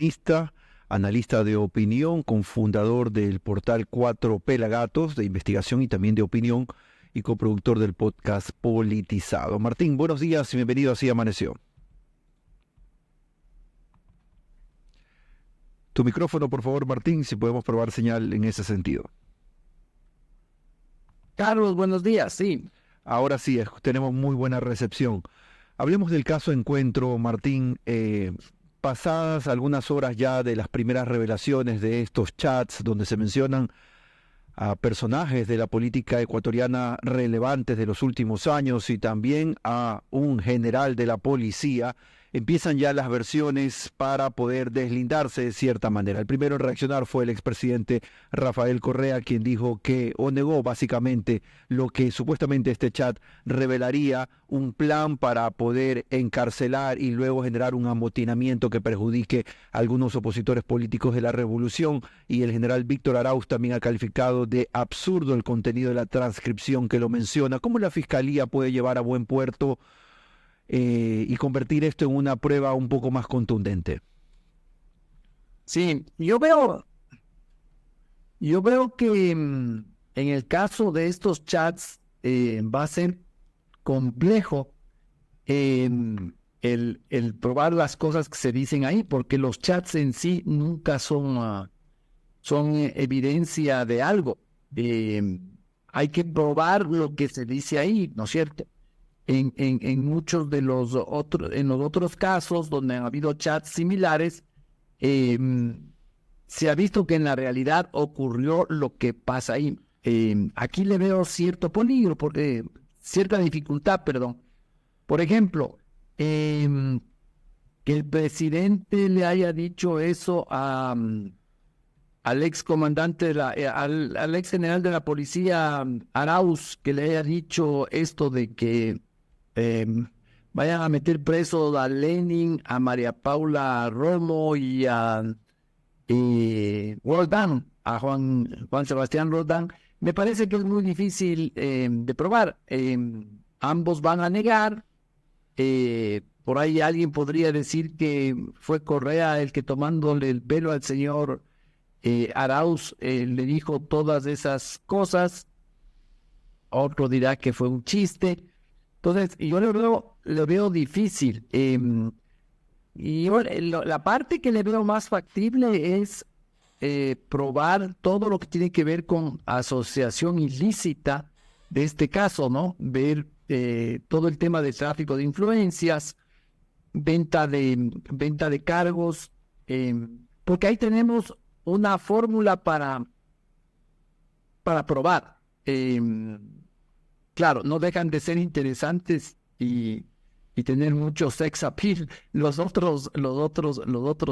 Analista, analista de opinión, cofundador del portal 4 Pelagatos de investigación y también de opinión y coproductor del podcast Politizado. Martín, buenos días y bienvenido a Así Amaneció. Tu micrófono, por favor, Martín, si podemos probar señal en ese sentido. Carlos, buenos días, sí. Ahora sí, tenemos muy buena recepción. Hablemos del caso Encuentro, Martín. Pasadas algunas horas ya de las primeras revelaciones de estos chats donde se mencionan a personajes de la política ecuatoriana relevantes de los últimos años y también a un general de la policía, empiezan ya las versiones para poder deslindarse de cierta manera. El primero en reaccionar fue el expresidente Rafael Correa, quien dijo que, o negó básicamente, lo que supuestamente este chat revelaría un plan para poder encarcelar y luego generar un amotinamiento que perjudique a algunos opositores políticos de la revolución. Y el general Víctor Arauz también ha calificado de absurdo el contenido de la transcripción que lo menciona. ¿Cómo la Fiscalía puede llevar a buen puerto y convertir esto en una prueba un poco más contundente? Sí, yo veo que en el caso de estos chats va a ser complejo el probar las cosas que se dicen ahí, porque los chats en sí nunca son evidencia de algo. Hay que probar lo que se dice ahí, ¿no es cierto? En muchos de los otros casos donde han habido chats similares, se ha visto que en la realidad ocurrió lo que pasa ahí. Aquí le veo cierto peligro, cierta dificultad, perdón. Por ejemplo, que el presidente le haya dicho eso al ex comandante, al ex general de la policía, Arauz, que le haya dicho esto de que vayan a meter preso a Lenin, a María Paula Romo y a Roldán, a Juan Sebastián Roldán. Me parece que es muy difícil de probar. Ambos van a negar. Por ahí alguien podría decir que fue Correa el que, tomándole el pelo al señor Arauz, le dijo todas esas cosas. Otro dirá que fue un chiste. Entonces, yo lo veo difícil. La parte que le veo más factible es probar todo lo que tiene que ver con asociación ilícita de este caso, ¿no? Ver todo el tema de tráfico de influencias, venta de cargos, porque ahí tenemos una fórmula para probar. Claro, no dejan de ser interesantes y tener mucho sex appeal los otros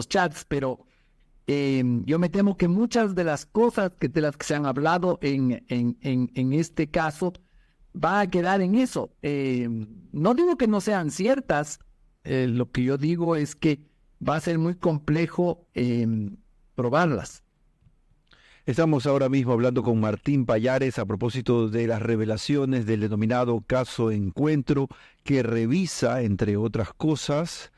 chats, pero yo me temo que muchas de las cosas de las que se han hablado en este caso va a quedar en eso. No digo que no sean ciertas, lo que yo digo es que va a ser muy complejo probarlas. Estamos ahora mismo hablando con Martín Pallares a propósito de las revelaciones del denominado caso Encuentro, que revisa, entre otras cosas,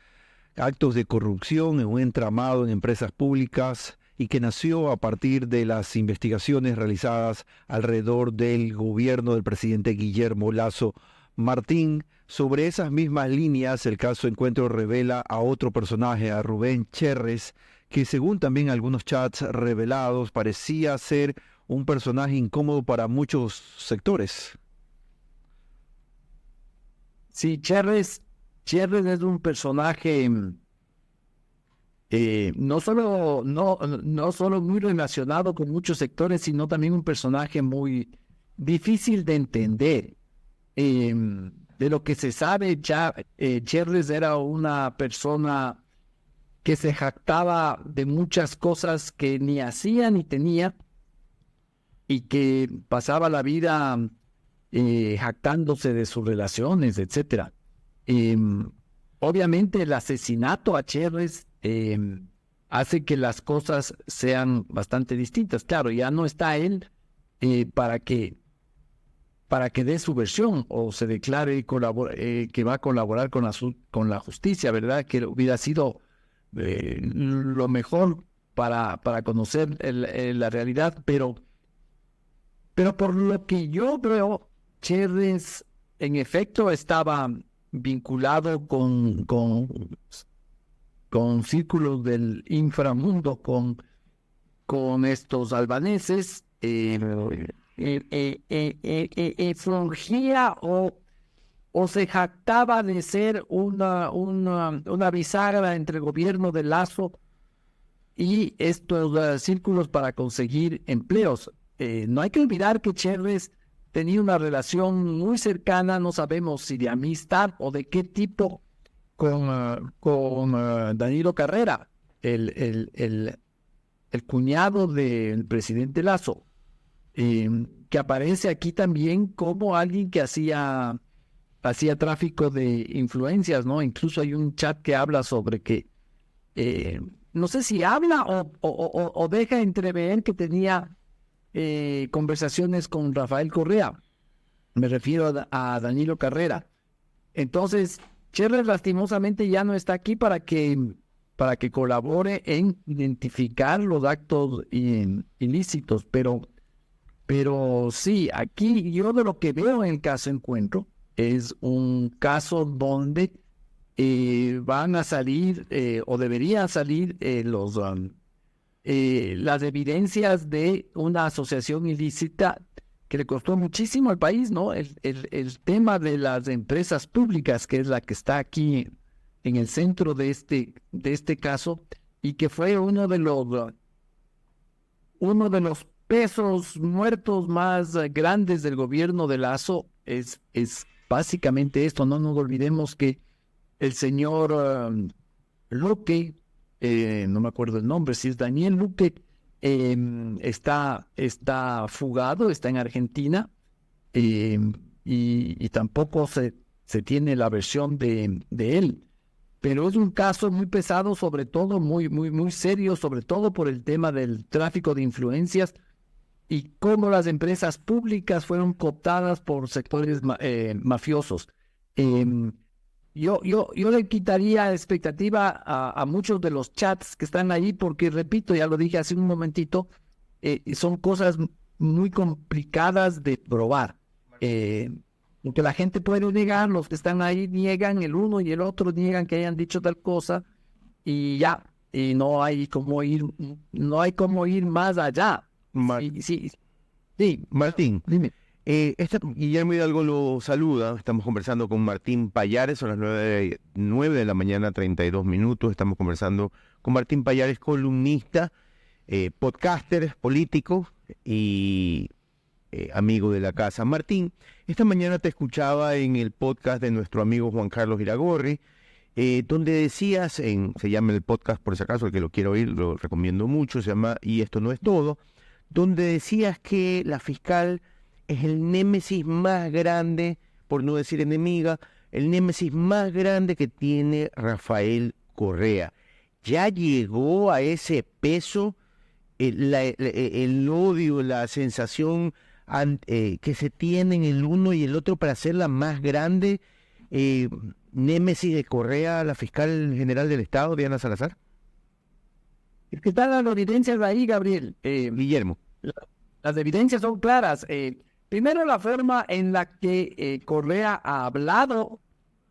actos de corrupción en un entramado en empresas públicas y que nació a partir de las investigaciones realizadas alrededor del gobierno del presidente Guillermo Lasso. Martín, sobre esas mismas líneas, el caso Encuentro revela a otro personaje, a Rubén Cherres, que según también algunos chats revelados parecía ser un personaje incómodo para muchos sectores. Sí, Cherres es un personaje no solo muy relacionado con muchos sectores, sino también un personaje muy difícil de entender. De lo que se sabe, Cherres era una persona que se jactaba de muchas cosas que ni hacía ni tenía y que pasaba la vida jactándose de sus relaciones, etcétera. Obviamente el asesinato a Cherres hace que las cosas sean bastante distintas. Claro, ya no está él para que dé su versión o se declare que va a colaborar con la justicia, ¿verdad? Que hubiera sido lo mejor para conocer la realidad, pero por lo que yo veo, Cherres en efecto estaba vinculado con círculos del inframundo, con estos albaneses, fungía o se jactaba de ser una bisagra entre el gobierno de Lasso y estos círculos para conseguir empleos. No hay que olvidar que Cherres tenía una relación muy cercana, no sabemos si de amistad o de qué tipo, con Danilo Carrera, el cuñado del presidente Lasso, que aparece aquí también como alguien que hacía tráfico de influencias, ¿no? Incluso hay un chat que habla sobre que, no sé si habla o deja entrever que tenía conversaciones con Rafael Correa. Me refiero a Danilo Carrera. Entonces, Cherres lastimosamente ya no está aquí para que colabore en identificar los actos ilícitos, pero sí, aquí yo de lo que veo en el caso Encuentro es un caso donde van a salir o deberían salir las evidencias de una asociación ilícita que le costó muchísimo al país, ¿no? El tema de las empresas públicas, que es la que está aquí en el centro de este caso, y que fue uno de los pesos muertos más grandes del gobierno de Lasso, es básicamente esto. No nos olvidemos que el señor Luque, no me acuerdo el nombre, si es Daniel Luque, está fugado, está en Argentina, y tampoco se tiene la versión de él. Pero es un caso muy pesado, sobre todo muy, muy, muy serio, sobre todo por el tema del tráfico de influencias y cómo las empresas públicas fueron cooptadas por sectores mafiosos. Yo le quitaría expectativa a muchos de los chats que están ahí, porque, repito, ya lo dije hace un momentito, son cosas muy complicadas de probar. Porque la gente puede negar, los que están ahí niegan, el uno y el otro niegan que hayan dicho tal cosa, y ya, y no hay como ir más allá. Sí, Martín, dime. Guillermo Hidalgo lo saluda. Estamos conversando con Martín Pallares, son las 9 de la mañana, 32 minutos. Estamos conversando con Martín Pallares, columnista, podcaster, político y amigo de la casa. Martín, esta mañana te escuchaba en el podcast de nuestro amigo Juan Carlos Iragorri, donde decías, se llama el podcast, por si acaso, el que lo quiera oír, lo recomiendo mucho, se llama Y esto no es todo, donde decías que la fiscal es el némesis más grande, por no decir enemiga, el némesis más grande que tiene Rafael Correa. ¿Ya llegó a ese peso el odio, la sensación que se tienen el uno y el otro para hacerla más grande, némesis de Correa, la fiscal general del Estado, Diana Salazar? Es que están las evidencias ahí, Gabriel. Guillermo. Las evidencias son claras. Primero, la forma en la que Correa ha hablado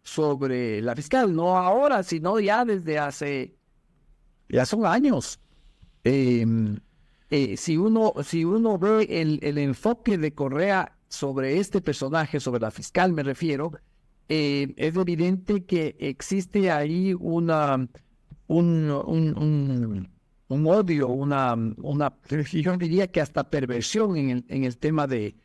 sobre la fiscal, no ahora, sino ya desde ya son años. Si uno ve el enfoque de Correa sobre este personaje, sobre la fiscal me refiero, es evidente que existe ahí un odio, yo diría que hasta perversión en el tema de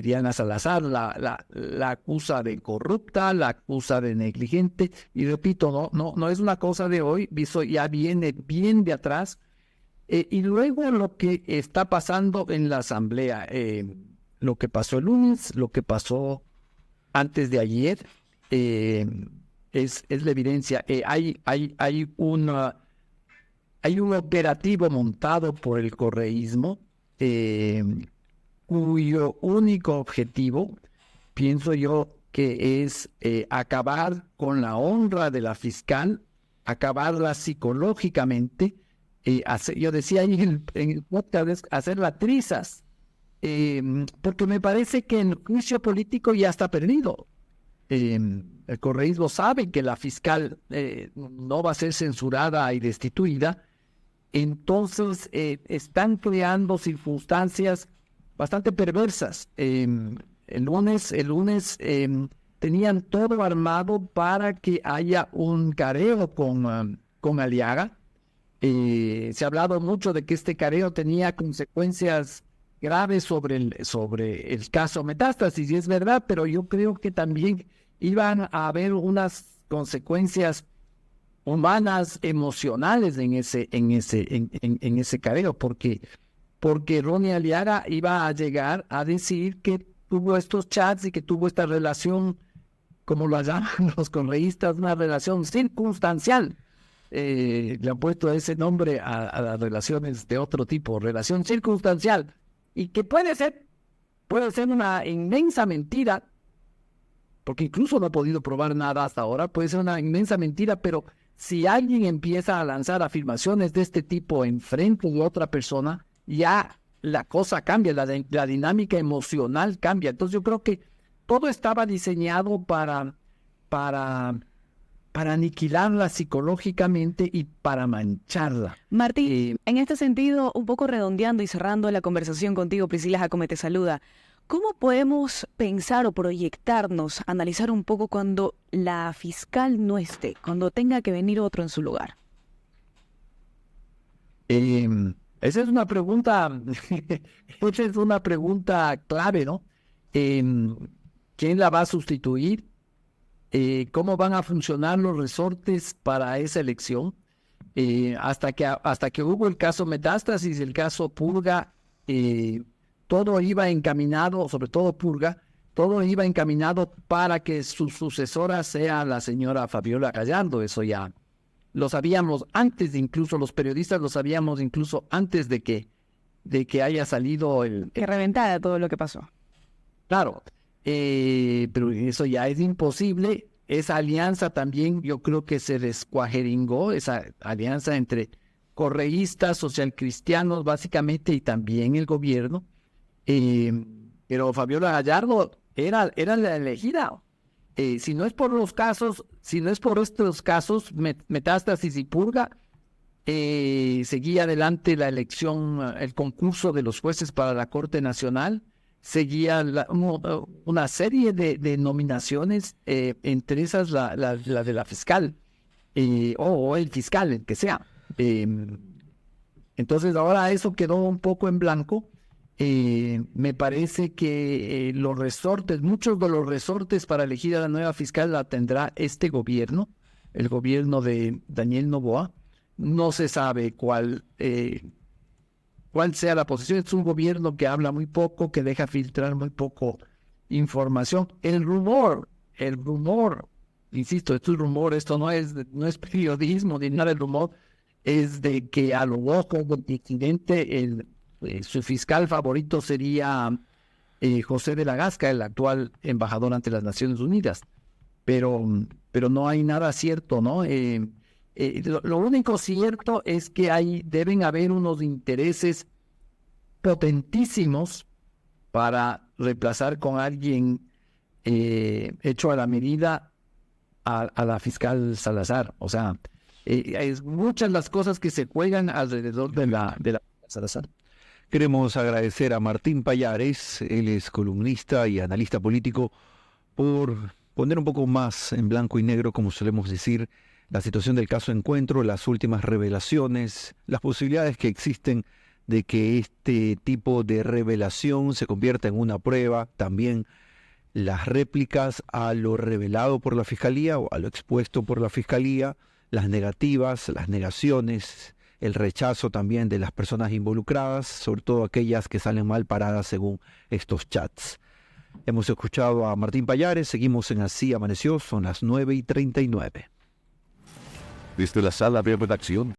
Diana Salazar. La acusa de corrupta, la acusa de negligente, y repito, no es una cosa de hoy, eso ya viene bien de atrás. Y luego lo que está pasando en la asamblea, lo que pasó el lunes, lo que pasó antes de ayer, es la evidencia. Hay un operativo montado por el correísmo, cuyo único objetivo, pienso yo, que es acabar con la honra de la fiscal acabarla psicológicamente. Yo decía ahí en el podcast, hacerla trizas, porque me parece que el juicio político ya está perdido. El correísmo sabe que la fiscal no va a ser censurada y destituida, entonces están creando circunstancias bastante perversas. El lunes tenían todo armado para que haya un careo con Aliaga. Se ha hablado mucho de que este careo tenía consecuencias graves sobre el caso Metástasis, y es verdad, pero yo creo que también iban a haber unas consecuencias humanas, emocionales en ese careo, porque Ronnie Aliaga iba a llegar a decir que tuvo estos chats y que tuvo esta relación, como lo llaman los correístas, una relación circunstancial. Le han puesto ese nombre a las relaciones de otro tipo, relación circunstancial, y que puede ser una inmensa mentira, porque incluso no ha podido probar nada hasta ahora, puede ser una inmensa mentira, pero si alguien empieza a lanzar afirmaciones de este tipo en frente de otra persona, ya la cosa cambia, la dinámica emocional cambia. Entonces yo creo que todo estaba diseñado para aniquilarla psicológicamente y para mancharla. Martín, en este sentido, un poco redondeando y cerrando la conversación contigo, Priscila Jacome te saluda. ¿Cómo podemos pensar o proyectarnos, analizar un poco cuando la fiscal no esté, cuando tenga que venir otro en su lugar? Esa es una pregunta, esa es una pregunta clave, ¿no? ¿Quién la va a sustituir? ¿Cómo van a funcionar los resortes para esa elección? Hasta que hubo el caso Metástasis, el caso Purga, todo iba encaminado, sobre todo Purga, todo iba encaminado para que su sucesora sea la señora Fabiola Gallardo. Eso ya lo sabíamos antes, incluso los periodistas lo sabíamos incluso antes de que haya salido Que reventara todo lo que pasó. Claro, pero eso ya es imposible. Esa alianza también yo creo que se descuajeringó, esa alianza entre correístas, socialcristianos básicamente, y también el gobierno. Pero Fabiola Gallardo era la elegida. Si no es por estos casos, Metástasis y Purga, seguía adelante la elección, el concurso de los jueces para la Corte Nacional, seguía una serie de nominaciones, entre esas la de la fiscal, o el fiscal, el que sea. Entonces ahora eso quedó un poco en blanco. Me parece que muchos de los resortes para elegir a la nueva fiscal la tendrá este gobierno, el gobierno de Daniel Noboa. No se sabe cuál sea la posición. Es un gobierno que habla muy poco, que deja filtrar muy poco información. El rumor, insisto, esto es rumor, esto no es periodismo ni nada. El rumor es de que a lo loco del presidente, su fiscal favorito sería José de la Gasca, el actual embajador ante las Naciones Unidas. Pero no hay nada cierto, ¿no? Lo único cierto es que deben haber unos intereses potentísimos para reemplazar con alguien hecho a la medida a la fiscal Salazar. O sea, es muchas las cosas que se juegan alrededor de la Salazar. Queremos agradecer a Martín Pallares, él es columnista y analista político, por poner un poco más en blanco y negro, como solemos decir, la situación del caso Encuentro, las últimas revelaciones, las posibilidades que existen de que este tipo de revelación se convierta en una prueba, también las réplicas a lo revelado por la Fiscalía o a lo expuesto por la Fiscalía, las negativas, las negaciones, el rechazo también de las personas involucradas, sobre todo aquellas que salen mal paradas según estos chats. Hemos escuchado a Martín Pallares, seguimos en Así Amaneció, son las 9:39. Desde la sala de redacción